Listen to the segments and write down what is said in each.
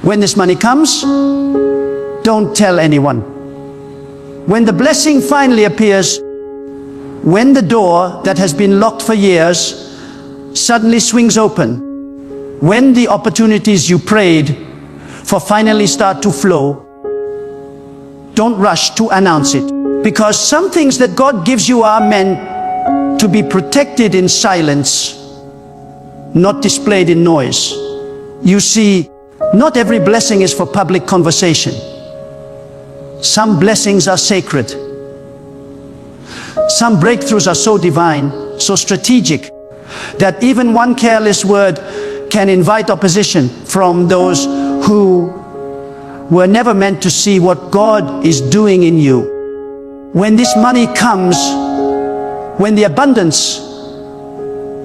When this money comes, don't tell anyone. When the blessing finally appears, when the door that has been locked for years suddenly swings open, when the opportunities you prayed for finally start to flow, don't rush to announce it. Because some things that God gives you are meant to be protected in silence, not displayed in noise. You see, not every blessing is for public conversation. Some blessings are sacred. Some breakthroughs are so divine, so strategic, that even one careless word can invite opposition from those who were never meant to see what God is doing in you. When this money comes, when the abundance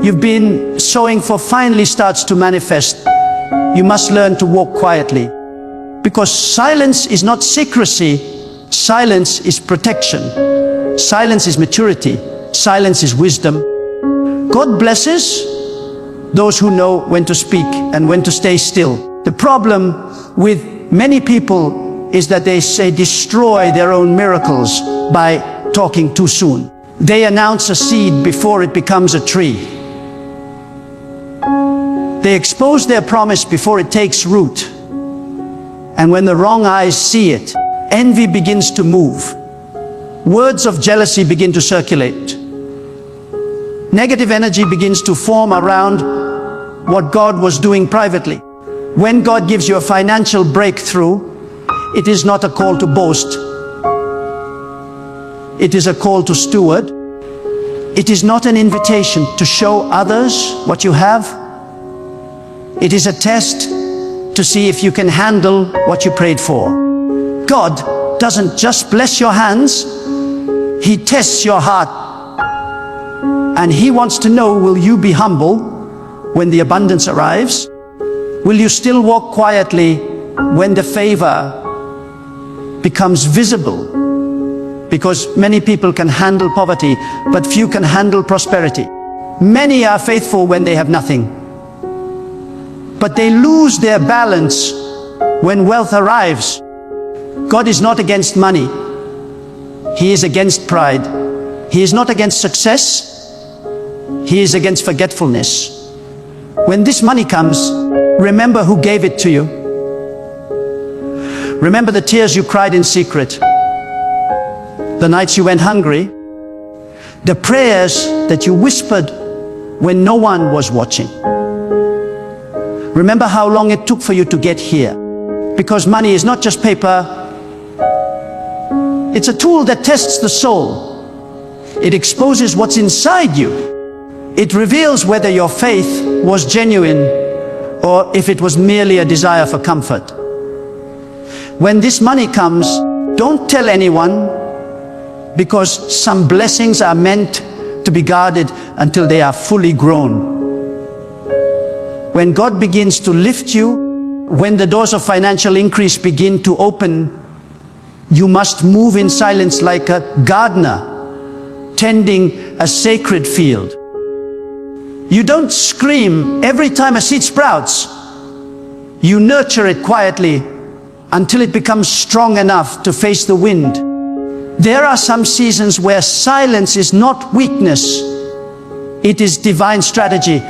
you've been sowing for finally starts to manifest, you must learn to walk quietly. Because silence is not secrecy, silence is protection. Silence is maturity, silence is wisdom. God blesses those who know when to speak and when to stay still. The problem with many people is that they say destroy their own miracles by talking too soon. They announce a seed before it becomes a tree. They expose their promise before it takes root. And when the wrong eyes see it, envy begins to move. Words of jealousy begin to circulate. Negative energy begins to form around what God was doing privately. When God gives you a financial breakthrough, it is not a call to boast. It is a call to steward. It is not an invitation to show others what you have. It is a test to see if you can handle what you prayed for. God doesn't just bless your hands, He tests your heart. And He wants to know, will you be humble when the abundance arrives? Will you still walk quietly when the favor becomes visible? Because many people can handle poverty, but few can handle prosperity. Many are faithful when they have nothing, but they lose their balance when wealth arrives. God is not against money. He is against pride. He is not against success. He is against forgetfulness. When this money comes, remember who gave it to you. Remember the tears you cried in secret, the nights you went hungry, the prayers that you whispered when no one was watching. Remember how long it took for you to get here. Because money is not just paper. It's a tool that tests the soul. It exposes what's inside you. It reveals whether your faith was genuine or if it was merely a desire for comfort. When this money comes, don't tell anyone, because some blessings are meant to be guarded until they are fully grown. When God begins to lift you, when the doors of financial increase begin to open, you must move in silence like a gardener tending a sacred field. You don't scream every time a seed sprouts. You nurture it quietly until it becomes strong enough to face the wind. There are some seasons where silence is not weakness. It is divine strategy.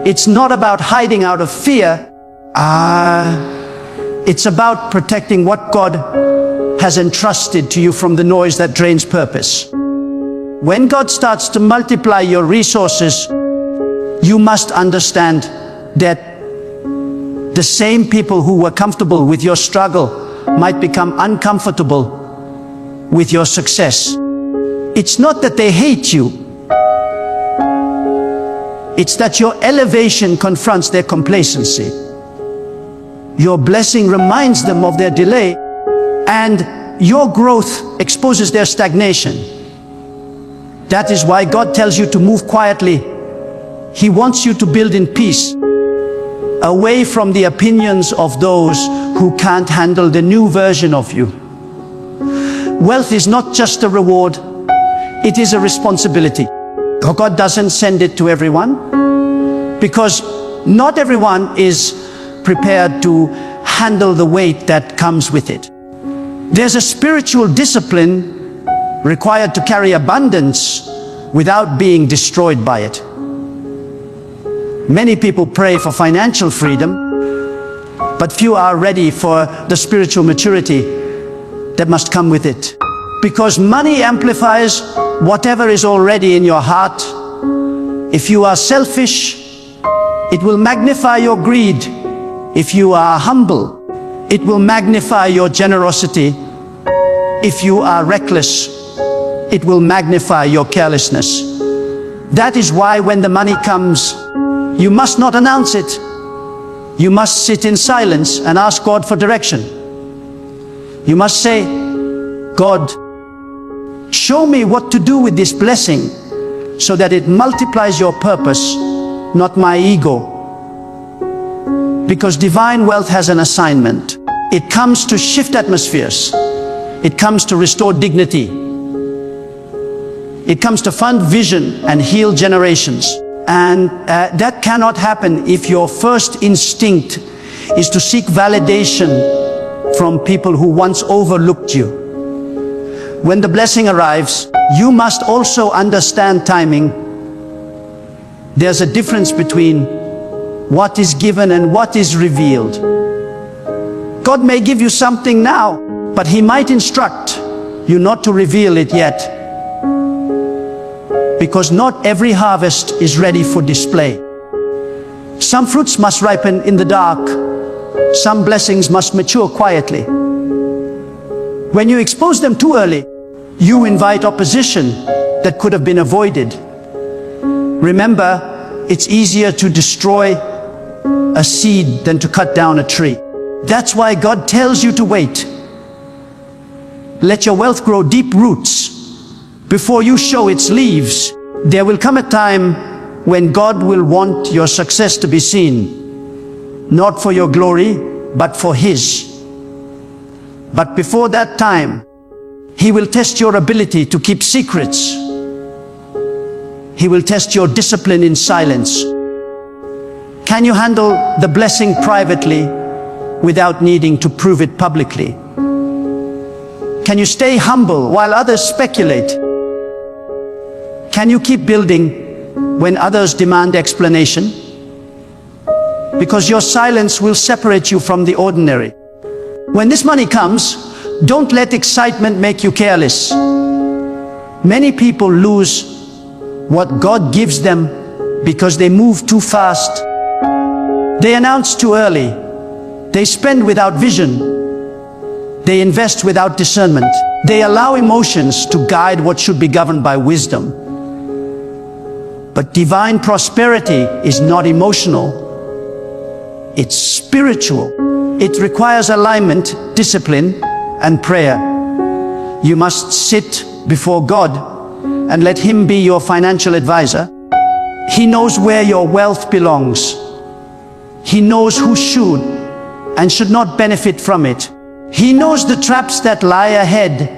It's not about hiding out of fear. It's about protecting what God has entrusted to you from the noise that drains purpose. When God starts to multiply your resources, you must understand that the same people who were comfortable with your struggle might become uncomfortable with your success. It's not that they hate you. It's that your elevation confronts their complacency. Your blessing reminds them of their delay, and your growth exposes their stagnation. That is why God tells you to move quietly. He wants you to build in peace, away from the opinions of those who can't handle the new version of you. Wealth is not just a reward, it is a responsibility. God doesn't send it to everyone, because not everyone is prepared to handle the weight that comes with it. There's a spiritual discipline required to carry abundance without being destroyed by it. Many people pray for financial freedom, but few are ready for the spiritual maturity that must come with it. Because money amplifies whatever is already in your heart. If you are selfish, it will magnify your greed. If you are humble, it will magnify your generosity. If you are reckless, it will magnify your carelessness. That is why when the money comes, you must not announce it. You must sit in silence and ask God for direction. You must say, God, show me what to do with this blessing so that it multiplies your purpose, not my ego. Because divine wealth has an assignment. It comes to shift atmospheres. It comes to restore dignity. It comes to fund vision and heal generations. And that cannot happen if your first instinct is to seek validation from people who once overlooked you. When the blessing arrives, you must also understand timing. There's a difference between what is given and what is revealed. God may give you something now, but He might instruct you not to reveal it yet. Because not every harvest is ready for display. Some fruits must ripen in the dark. Some blessings must mature quietly. When you expose them too early, you invite opposition that could have been avoided. Remember, it's easier to destroy a seed than to cut down a tree. That's why God tells you to wait. Let your wealth grow deep roots before you show its leaves. There will come a time when God will want your success to be seen, not for your glory, but for His. But before that time, He will test your ability to keep secrets. He will test your discipline in silence. Can you handle the blessing privately without needing to prove it publicly? Can you stay humble while others speculate? Can you keep building when others demand explanation? Because your silence will separate you from the ordinary. When this money comes, don't let excitement make you careless. Many people lose what God gives them because they move too fast. They announce too early. They spend without vision. They invest without discernment. They allow emotions to guide what should be governed by wisdom. But divine prosperity is not emotional. It's spiritual. It requires alignment, discipline, and prayer. You must sit before God and let Him be your financial advisor. He knows where your wealth belongs. He knows who should and should not benefit from it. He knows the traps that lie ahead.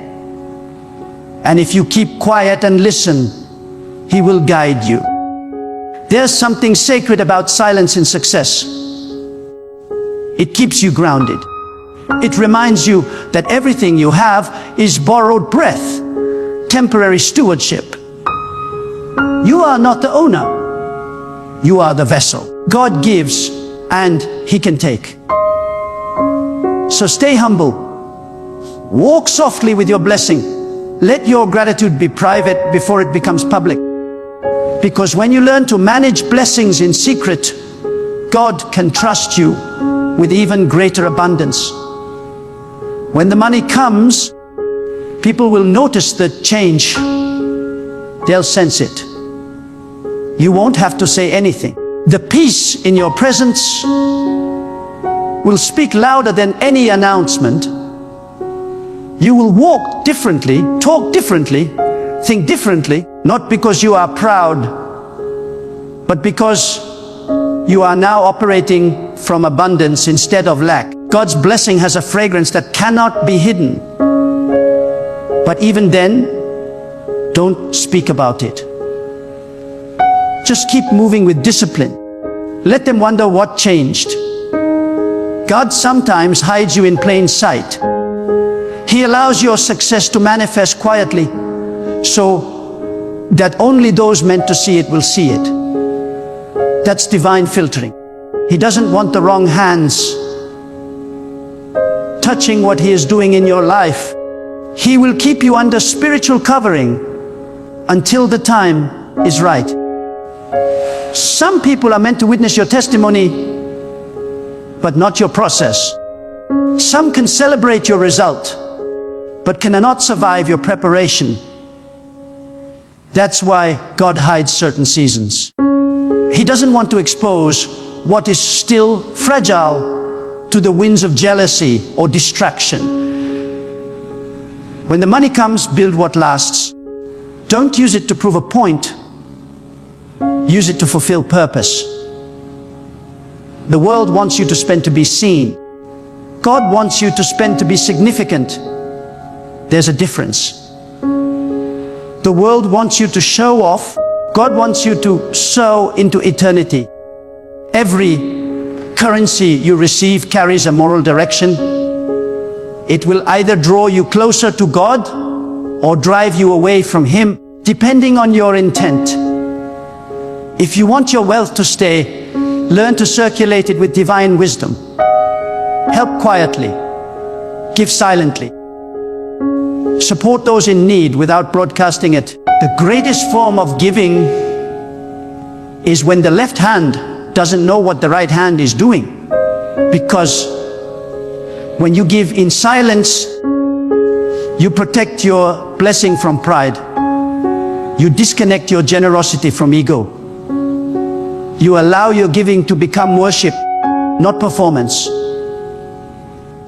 And if you keep quiet and listen, He will guide you. There's something sacred about silence in success. It keeps you grounded. It reminds you that everything you have is borrowed breath, temporary stewardship. You are not the owner. You are the vessel. God gives and He can take. So stay humble. Walk softly with your blessing. Let your gratitude be private before it becomes public. Because when you learn to manage blessings in secret, God can trust you with even greater abundance. When the money comes, people will notice the change. They'll sense it. You won't have to say anything. The peace in your presence will speak louder than any announcement. You will walk differently, talk differently, think differently, not because you are proud, but because you are now operating from abundance instead of lack. God's blessing has a fragrance that cannot be hidden. But even then, don't speak about it. Just keep moving with discipline. Let them wonder what changed. God sometimes hides you in plain sight. He allows your success to manifest quietly so that only those meant to see it will see it. That's divine filtering. He doesn't want the wrong hands touching what He is doing in your life. He will keep you under spiritual covering until the time is right. Some people are meant to witness your testimony, but not your process. Some can celebrate your result, but cannot survive your preparation. That's why God hides certain seasons. He doesn't want to expose what is still fragile to the winds of jealousy or distraction. When the money comes, build what lasts. Don't use it to prove a point. Use it to fulfill purpose. The world wants you to spend to be seen. God wants you to spend to be significant. There's a difference. The world wants you to show off. God wants you to sow into eternity. Every currency you receive carries a moral direction. It will either draw you closer to God or drive you away from Him, depending on your intent. If you want your wealth to stay, learn to circulate it with divine wisdom. Help quietly. Give silently. Support those in need without broadcasting it. The greatest form of giving is when the left hand doesn't know what the right hand is doing. Because when you give in silence, you protect your blessing from pride. You disconnect your generosity from ego. You allow your giving to become worship, not performance.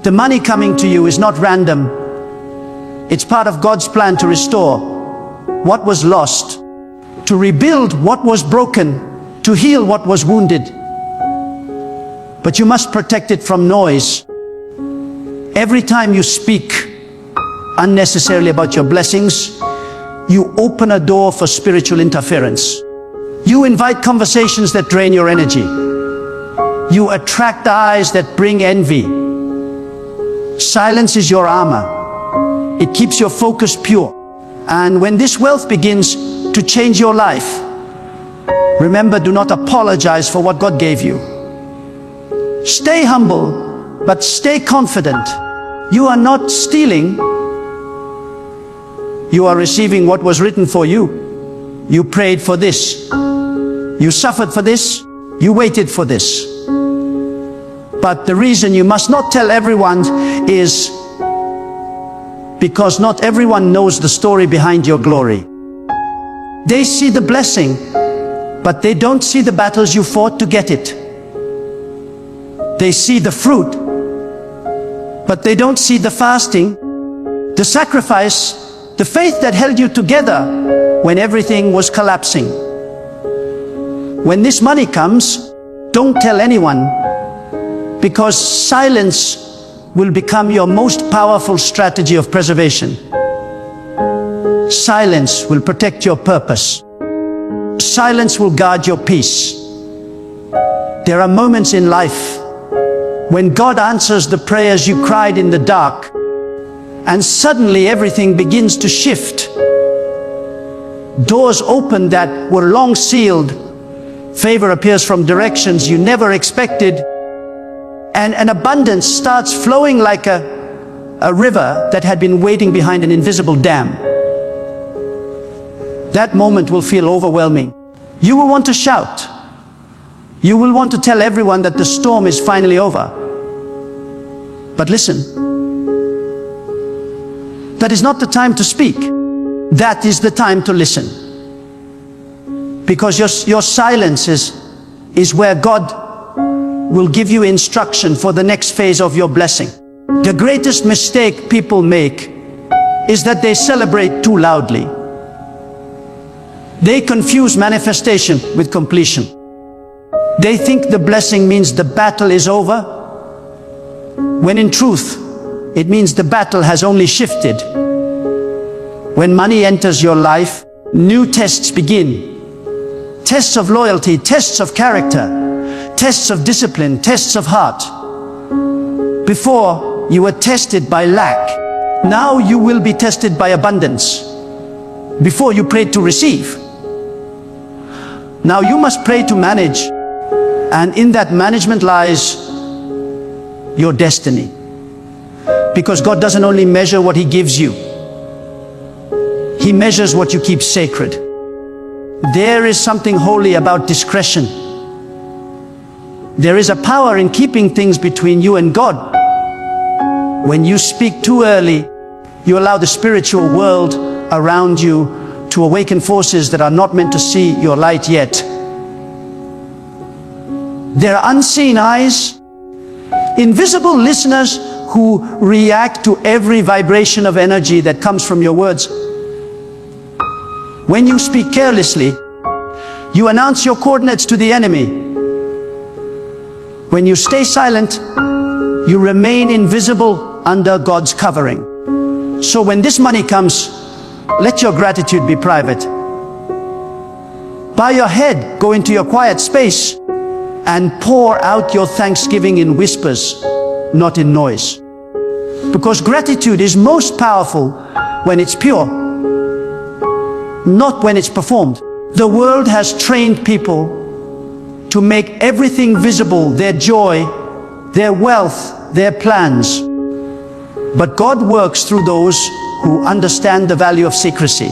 The money coming to you is not random. It's part of God's plan to restore what was lost, to rebuild what was broken, to heal what was wounded. But you must protect it from noise. Every time you speak unnecessarily about your blessings, you open a door for spiritual interference. You invite conversations that drain your energy. You attract eyes that bring envy. Silence is your armor. It keeps your focus pure. And when this wealth begins to change your life, remember, do not apologize for what God gave you. Stay humble, but stay confident. You are not stealing. You are receiving what was written for you. You prayed for this. You suffered for this. You waited for this. But the reason you must not tell everyone is because not everyone knows the story behind your glory. They see the blessing, but they don't see the battles you fought to get it. They see the fruit, but they don't see the fasting, the sacrifice, the faith that held you together when everything was collapsing. When this money comes, don't tell anyone, because silence will become your most powerful strategy of preservation. Silence will protect your purpose. Silence will guard your peace. There are moments in life when God answers the prayers you cried in the dark, and suddenly everything begins to shift. Doors open that were long sealed. Favor appears from directions you never expected. And an abundance starts flowing like a river that had been waiting behind an invisible dam. That moment will feel overwhelming. You will want to shout. You will want to tell everyone that the storm is finally over. But listen, that is not the time to speak. That is the time to listen. Because your silence is where God will give you instruction for the next phase of your blessing. The greatest mistake people make is that they celebrate too loudly. They confuse manifestation with completion. They think the blessing means the battle is over, when in truth, it means the battle has only shifted. When money enters your life, new tests begin. Tests of loyalty, tests of character, tests of discipline, tests of heart. Before, you were tested by lack. Now you will be tested by abundance. Before, you prayed to receive. Now you must pray to manage. And in that management lies your destiny. Because God doesn't only measure what He gives you. He measures what you keep sacred. There is something holy about discretion. There is a power in keeping things between you and God. When you speak too early, you allow the spiritual world around you to awaken forces that are not meant to see your light yet. There are unseen eyes, invisible listeners who react to every vibration of energy that comes from your words. When you speak carelessly, you announce your coordinates to the enemy. When you stay silent, you remain invisible under God's covering. So when this money comes, let your gratitude be private. Bow your head, go into your quiet space, and pour out your thanksgiving in whispers, not in noise. Because gratitude is most powerful when it's pure, not when it's performed. The world has trained people to make everything visible, their joy, their wealth, their plans. But God works through those who understand the value of secrecy.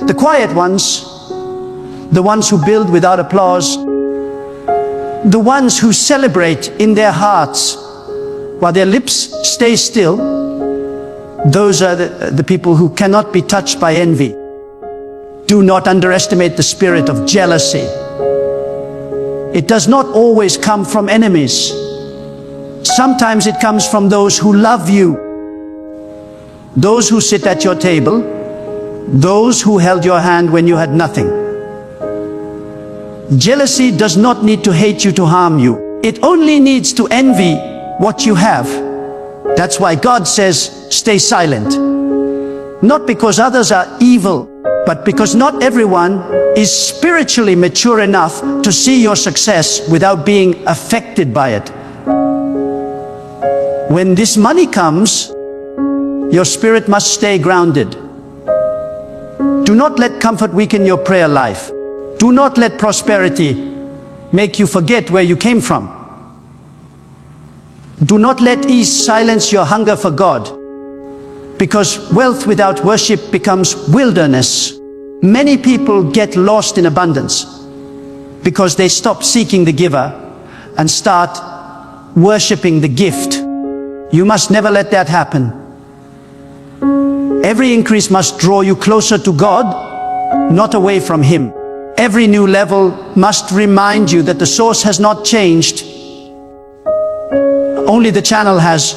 The quiet ones, the ones who build without applause, the ones who celebrate in their hearts while their lips stay still, those are the people who cannot be touched by envy. Do not underestimate the spirit of jealousy. It does not always come from enemies. Sometimes it comes from those who love you, those who sit at your table, those who held your hand when you had nothing. Jealousy does not need to hate you to harm you. It only needs to envy what you have. That's why God says, stay silent. Not because others are evil, but because not everyone is spiritually mature enough to see your success without being affected by it. When this money comes, your spirit must stay grounded. Do not let comfort weaken your prayer life. Do not let prosperity make you forget where you came from. Do not let ease silence your hunger for God, because wealth without worship becomes wilderness. Many people get lost in abundance because they stop seeking the giver and start worshiping the gift. You must never let that happen. Every increase must draw you closer to God, not away from Him. Every new level must remind you that the source has not changed. Only the channel has.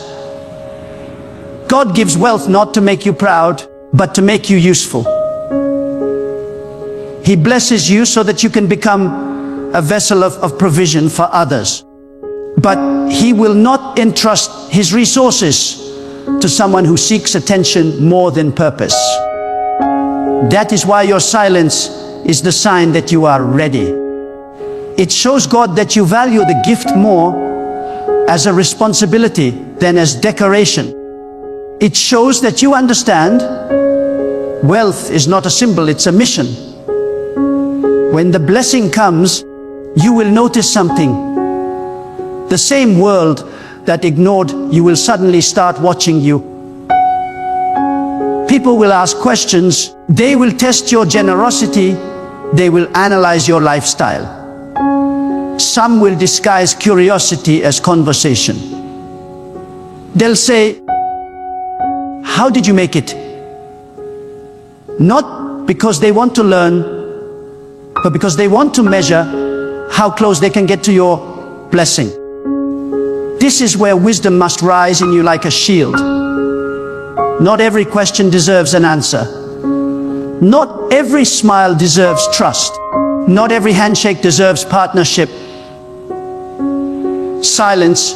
God gives wealth not to make you proud, but to make you useful. He blesses you so that you can become a vessel of provision for others. But He will not entrust His resources to someone who seeks attention more than purpose. That is why your silence is the sign that you are ready. It shows God that you value the gift more as a responsibility than as decoration. It shows that you understand wealth is not a symbol, it's a mission. When the blessing comes, you will notice something. The same world that ignored you will suddenly start watching you. People will ask questions. They will test your generosity. They will analyze your lifestyle. Some will disguise curiosity as conversation. They'll say, "How did you make it?" Not because they want to learn, but because they want to measure how close they can get to your blessing. This is where wisdom must rise in you like a shield. Not every question deserves an answer. Not every smile deserves trust. Not every handshake deserves partnership. Silence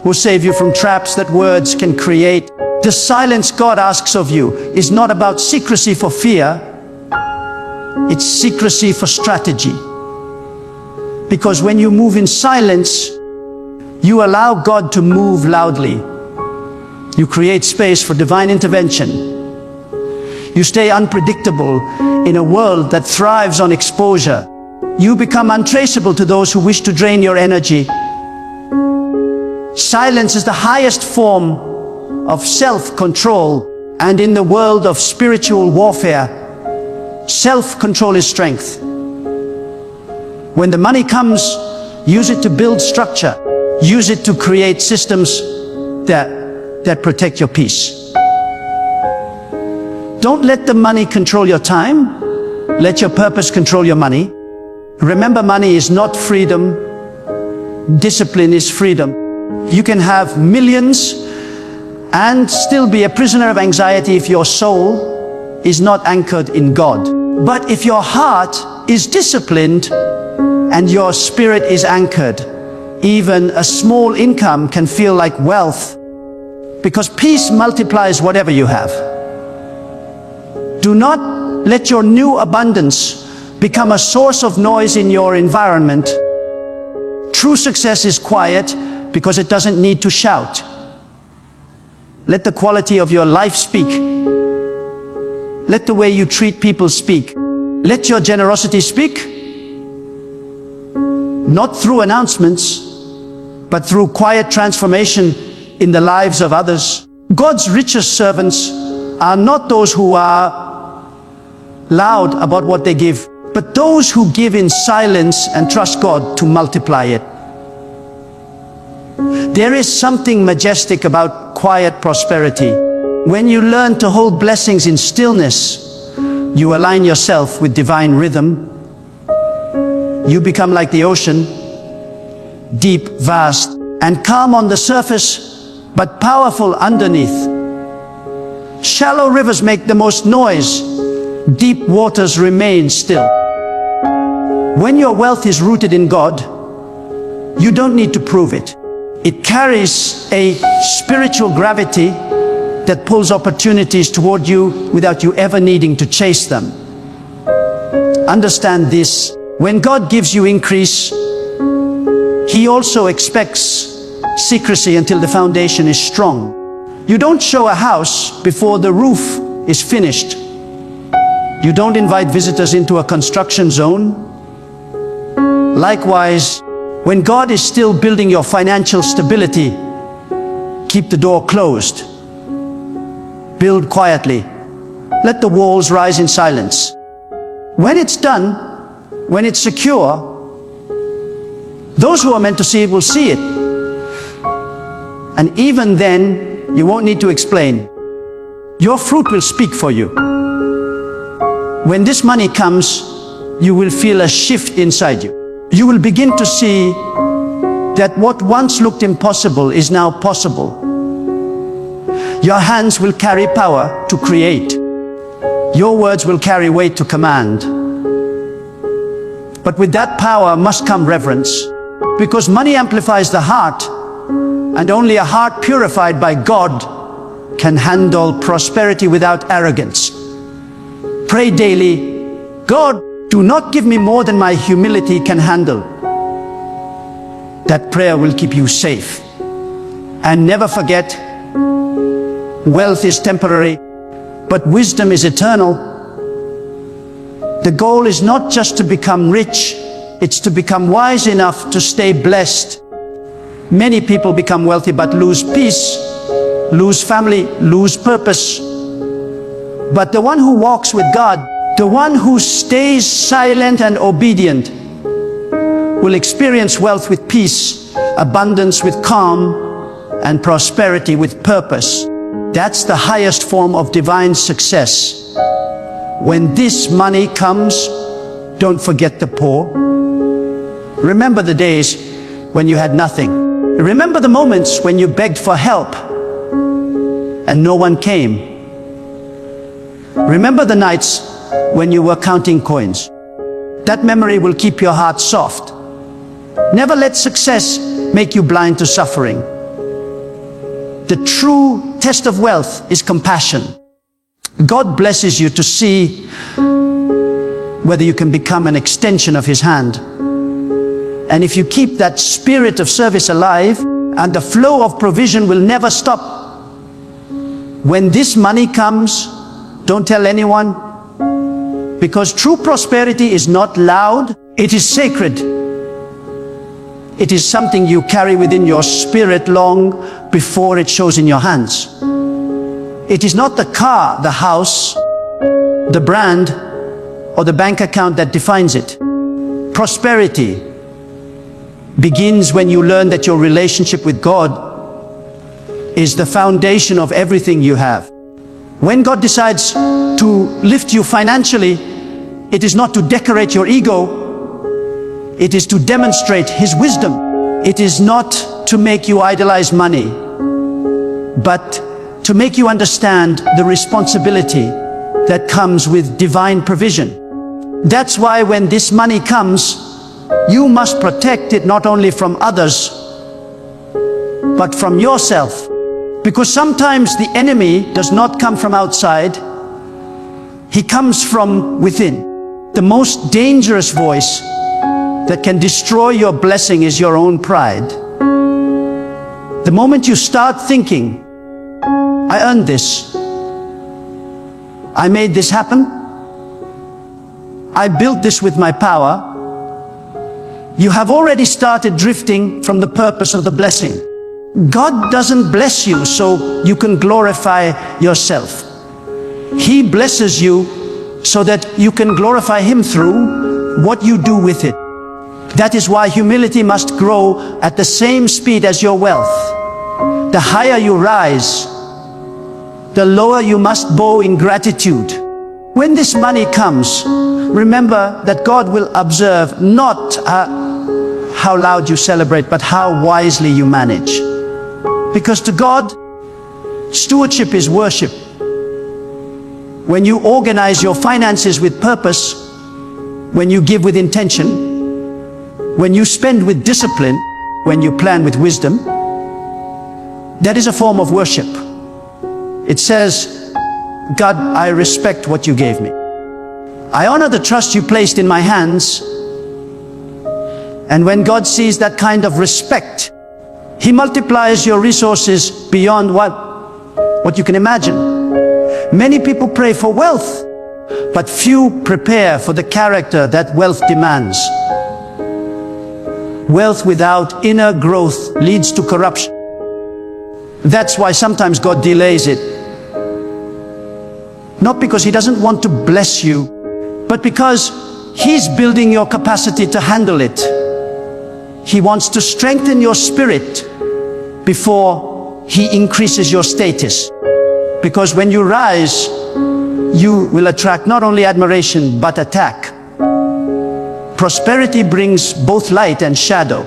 will save you from traps that words can create. The silence God asks of you is not about secrecy for fear. It's secrecy for strategy. Because when you move in silence, You allow God to move loudly. You create space for divine intervention. You stay unpredictable in a world that thrives on exposure. You become untraceable to those who wish to drain your energy. Silence is the highest form of self-control, and in the world of spiritual warfare, self-control is strength. When the money comes, use it to build structure. Use it to create systems that protect your peace. Don't let the money control your time. Let your purpose control your money. Remember, money is not freedom. Discipline is freedom. You can have millions and still be a prisoner of anxiety if your soul is not anchored in God. But if your heart is disciplined and your spirit is anchored, even a small income can feel like wealth, because peace multiplies whatever you have. Do not let your new abundance become a source of noise in your environment. True success is quiet because it doesn't need to shout. Let the quality of your life speak. Let the way you treat people speak. Let your generosity speak. Not through announcements, but through quiet transformation in the lives of others. God's richest servants are not those who are loud about what they give, but those who give in silence and trust God to multiply it. There is something majestic about quiet prosperity. When you learn to hold blessings in stillness, you align yourself with divine rhythm. You become like the ocean, deep, vast, and calm on the surface, but powerful underneath. Shallow rivers make the most noise. Deep waters remain still. When your wealth is rooted in God, you don't need to prove it. It carries a spiritual gravity that pulls opportunities toward you without you ever needing to chase them. Understand this. When God gives you increase, He also expects secrecy until the foundation is strong. You don't show a house before the roof is finished. You don't invite visitors into a construction zone. Likewise, when God is still building your financial stability, keep the door closed. Build quietly. Let the walls rise in silence. When it's done, when it's secure, those who are meant to see it will see it. And even then, you won't need to explain. Your fruit will speak for you. When this money comes, you will feel a shift inside you. You will begin to see that what once looked impossible is now possible. Your hands will carry power to create. Your words will carry weight to command. But with that power must come reverence, because money amplifies the heart, and only a heart purified by God can handle prosperity without arrogance. Pray daily, God, do not give me more than my humility can handle. That prayer will keep you safe. And never forget, wealth is temporary, but wisdom is eternal. The goal is not just to become rich, it's to become wise enough to stay blessed. Many people become wealthy but lose peace, lose family, lose purpose. But the one who walks with God, the one who stays silent and obedient, will experience wealth with peace, abundance with calm, and prosperity with purpose. That's the highest form of divine success. When this money comes, don't forget the poor. Remember the days when you had nothing. Remember the moments when you begged for help and no one came. Remember the nights when you were counting coins. That memory will keep your heart soft. Never let success make you blind to suffering. The true test of wealth is compassion. God blesses you to see whether you can become an extension of His hand. And if you keep that spirit of service alive, and the flow of provision will never stop. When this money comes, don't tell anyone, because true prosperity is not loud, it is sacred. It is something you carry within your spirit long before it shows in your hands. It is not the car, the house, the brand, or the bank account that defines it. Prosperity begins when you learn that your relationship with God is the foundation of everything you have. When God decides to lift you financially, it is not to decorate your ego, it is to demonstrate His wisdom. It is not to make you idolize money, but to make you understand the responsibility that comes with divine provision. That's why when this money comes, you must protect it not only from others, but from yourself. Because sometimes the enemy does not come from outside, he comes from within. The most dangerous voice that can destroy your blessing is your own pride. The moment you start thinking, I earned this, I made this happen, I built this with my power, you have already started drifting from the purpose of the blessing. God doesn't bless you so you can glorify yourself. He blesses you so that you can glorify Him through what you do with it. That is why humility must grow at the same speed as your wealth. The higher you rise, the lower you must bow in gratitude. When this money comes, remember that God will observe not how loud you celebrate, but how wisely you manage. Because to God, stewardship is worship. When you organize your finances with purpose, when you give with intention, when you spend with discipline, when you plan with wisdom, that is a form of worship. It says, God, I respect what you gave me. I honor the trust you placed in my hands. And when God sees that kind of respect, He multiplies your resources beyond what you can imagine. Many people pray for wealth, but few prepare for the character that wealth demands. Wealth without inner growth leads to corruption. That's why sometimes God delays it. Not because He doesn't want to bless you, but because He's building your capacity to handle it. He wants to strengthen your spirit before He increases your status. Because when you rise, you will attract not only admiration, but attack. Prosperity brings both light and shadow.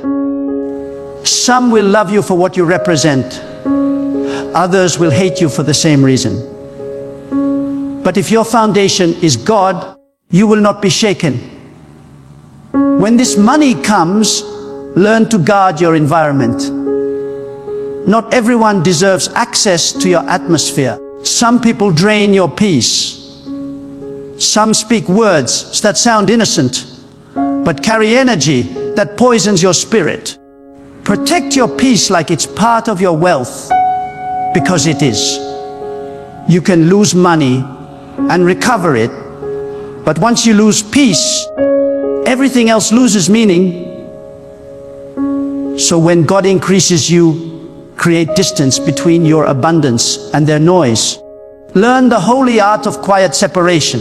Some will love you for what you represent. Others will hate you for the same reason. But if your foundation is God, you will not be shaken. When this money comes, learn to guard your environment. Not everyone deserves access to your atmosphere. Some people drain your peace. Some speak words that sound innocent, but carry energy that poisons your spirit. Protect your peace like it's part of your wealth, because it is. You can lose money and recover it, but once you lose peace, everything else loses meaning. So when God increases you, create distance between your abundance and their noise. Learn the holy art of quiet separation.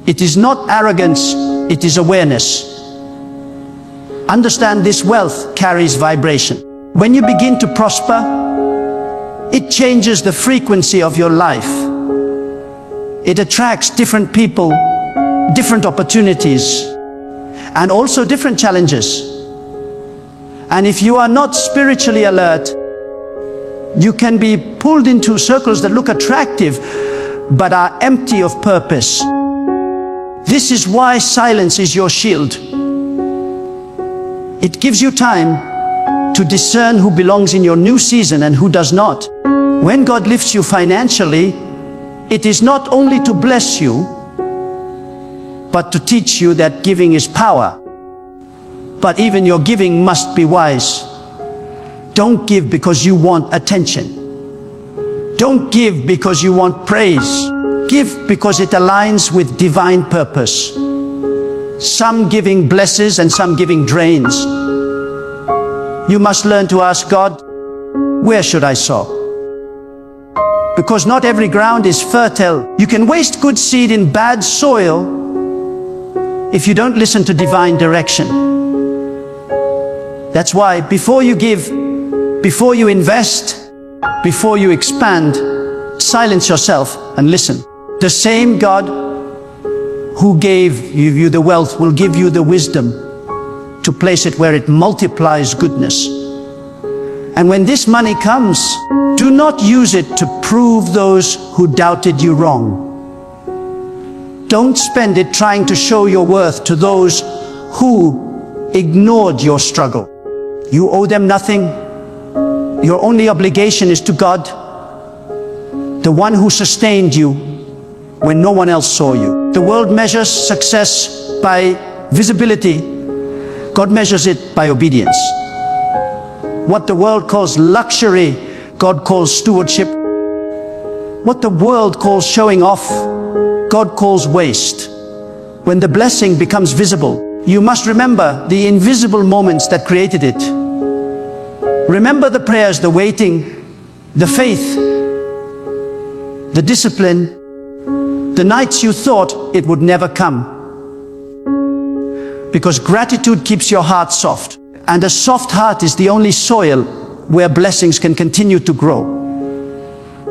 It is not arrogance, it is awareness. Understand this wealth carries vibration. When you begin to prosper, it changes the frequency of your life. It attracts different people, different opportunities, and also different challenges. And if you are not spiritually alert, you can be pulled into circles that look attractive, but are empty of purpose. This is why silence is your shield. It gives you time to discern who belongs in your new season and who does not. When God lifts you financially, it is not only to bless you, but to teach you that giving is power. But even your giving must be wise. Don't give because you want attention. Don't give because you want praise. Give because it aligns with divine purpose. Some giving blesses and some giving drains. You must learn to ask God, where should I sow? Because not every ground is fertile. You can waste good seed in bad soil if you don't listen to divine direction. That's why before you give, before you invest, before you expand, silence yourself and listen. The same God who gave you the wealth will give you the wisdom to place it where it multiplies goodness. And when this money comes, do not use it to prove those who doubted you wrong. Don't spend it trying to show your worth to those who ignored your struggle. You owe them nothing. Your only obligation is to God, the one who sustained you when no one else saw you. The world measures success by visibility. God measures it by obedience. What the world calls luxury, God calls stewardship. What the world calls showing off, God calls waste. When the blessing becomes visible, you must remember the invisible moments that created it. Remember the prayers, the waiting, the faith, the discipline, the nights you thought it would never come. Because gratitude keeps your heart soft, and a soft heart is the only soil where blessings can continue to grow.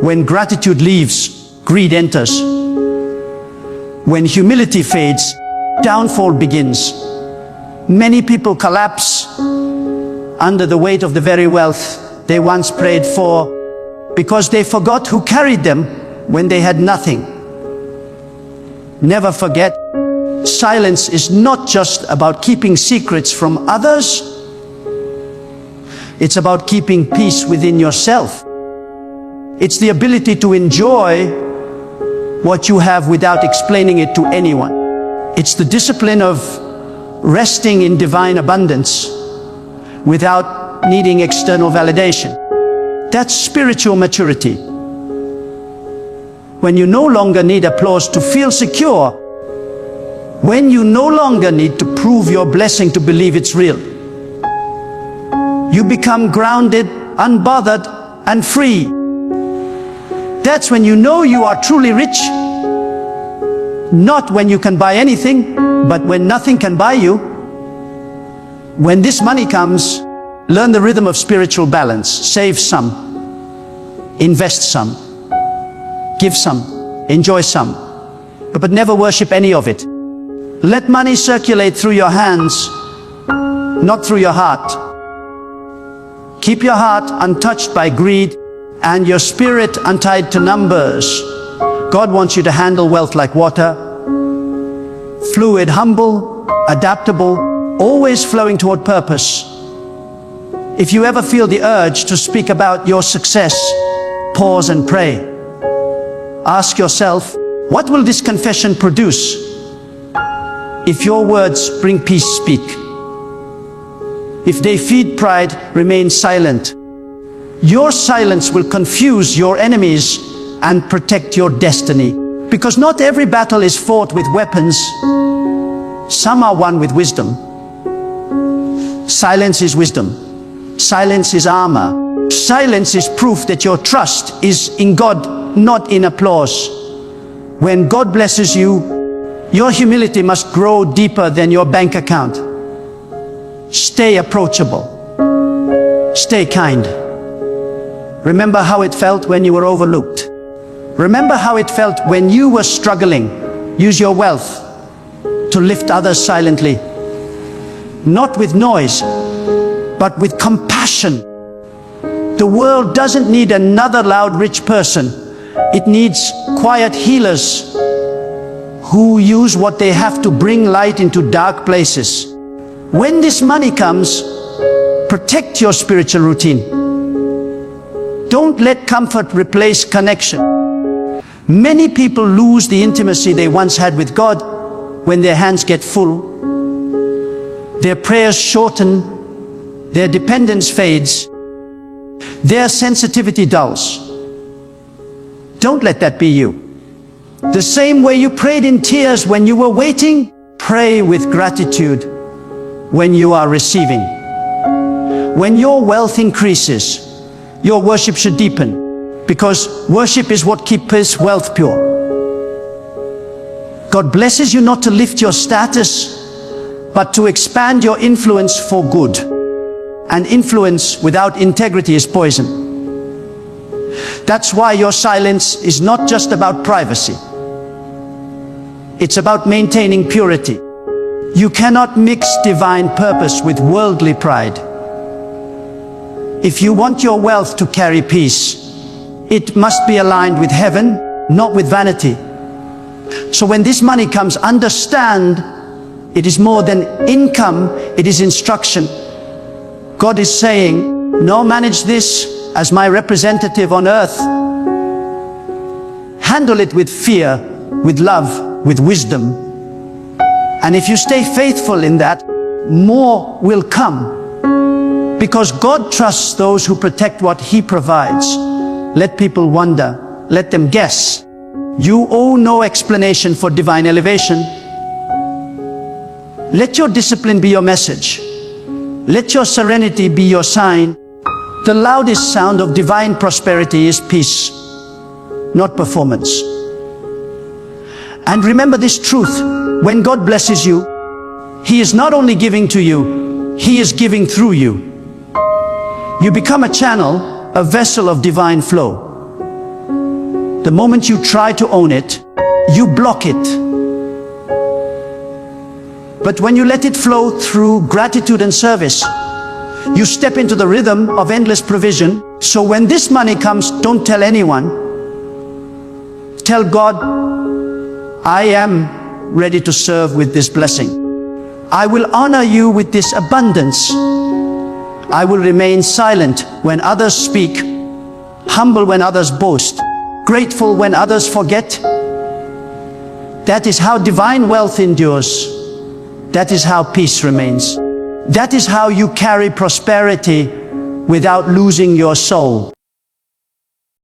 When gratitude leaves, greed enters. When humility fades, downfall begins. Many people collapse under the weight of the very wealth they once prayed for, because they forgot who carried them when they had nothing. Never forget, silence is not just about keeping secrets from others. It's about keeping peace within yourself. It's the ability to enjoy what you have without explaining it to anyone. It's the discipline of resting in divine abundance without needing external validation. That's spiritual maturity. When you no longer need applause to feel secure, when you no longer need to prove your blessing to believe it's real, you become grounded, unbothered, and free. That's when you know you are truly rich. Not when you can buy anything, but when nothing can buy you. When this money comes, learn the rhythm of spiritual balance. Save some, invest some, give some, enjoy some, but never worship any of it. Let money circulate through your hands, not through your heart. Keep your heart untouched by greed and your spirit untied to numbers. God wants you to handle wealth like water, fluid, humble, adaptable, always flowing toward purpose. If you ever feel the urge to speak about your success, pause and pray. Ask yourself, what will this confession produce? If your words bring peace, speak. If they feed pride, remain silent. Your silence will confuse your enemies and protect your destiny. Because not every battle is fought with weapons. Some are won with wisdom. Silence is wisdom. Silence is armor. Silence is proof that your trust is in God, not in applause. When God blesses you, your humility must grow deeper than your bank account. Stay approachable. Stay kind. Remember how it felt when you were overlooked. Remember how it felt when you were struggling. Use your wealth to lift others silently. Not with noise, but with compassion. The world doesn't need another loud rich person. It needs quiet healers who use what they have to bring light into dark places. When this money comes, protect your spiritual routine. Don't let comfort replace connection. Many people lose the intimacy they once had with God when their hands get full. Their prayers shorten, their dependence fades, Their sensitivity dulls. Don't let that be you. The same way you prayed in tears when you were waiting, pray with gratitude when you are receiving. When your wealth increases, your worship should deepen, because worship is what keeps wealth pure. God blesses you not to lift your status, but to expand your influence for good. And influence without integrity is poison. That's why your silence is not just about privacy. It's about maintaining purity. You cannot mix divine purpose with worldly pride. If you want your wealth to carry peace, it must be aligned with heaven, not with vanity. So when this money comes, understand it is more than income, it is instruction. God is saying, no, manage this as my representative on earth. Handle it with fear, with love, with wisdom. And if you stay faithful in that, more will come. Because God trusts those who protect what He provides. Let people wonder, let them guess. You owe no explanation for divine elevation. Let your discipline be your message. Let your serenity be your sign. The loudest sound of divine prosperity is peace, not performance. And remember this truth, when God blesses you, He is not only giving to you, He is giving through you. You become a channel, a vessel of divine flow. The moment you try to own it, you block it. But when you let it flow through gratitude and service, you step into the rhythm of endless provision. So when this money comes, don't tell anyone. Tell God, I am ready to serve with this blessing. I will honor you with this abundance. I will remain silent when others speak, humble when others boast, grateful when others forget. That is how divine wealth endures. That is how peace remains. That is how you carry prosperity without losing your soul.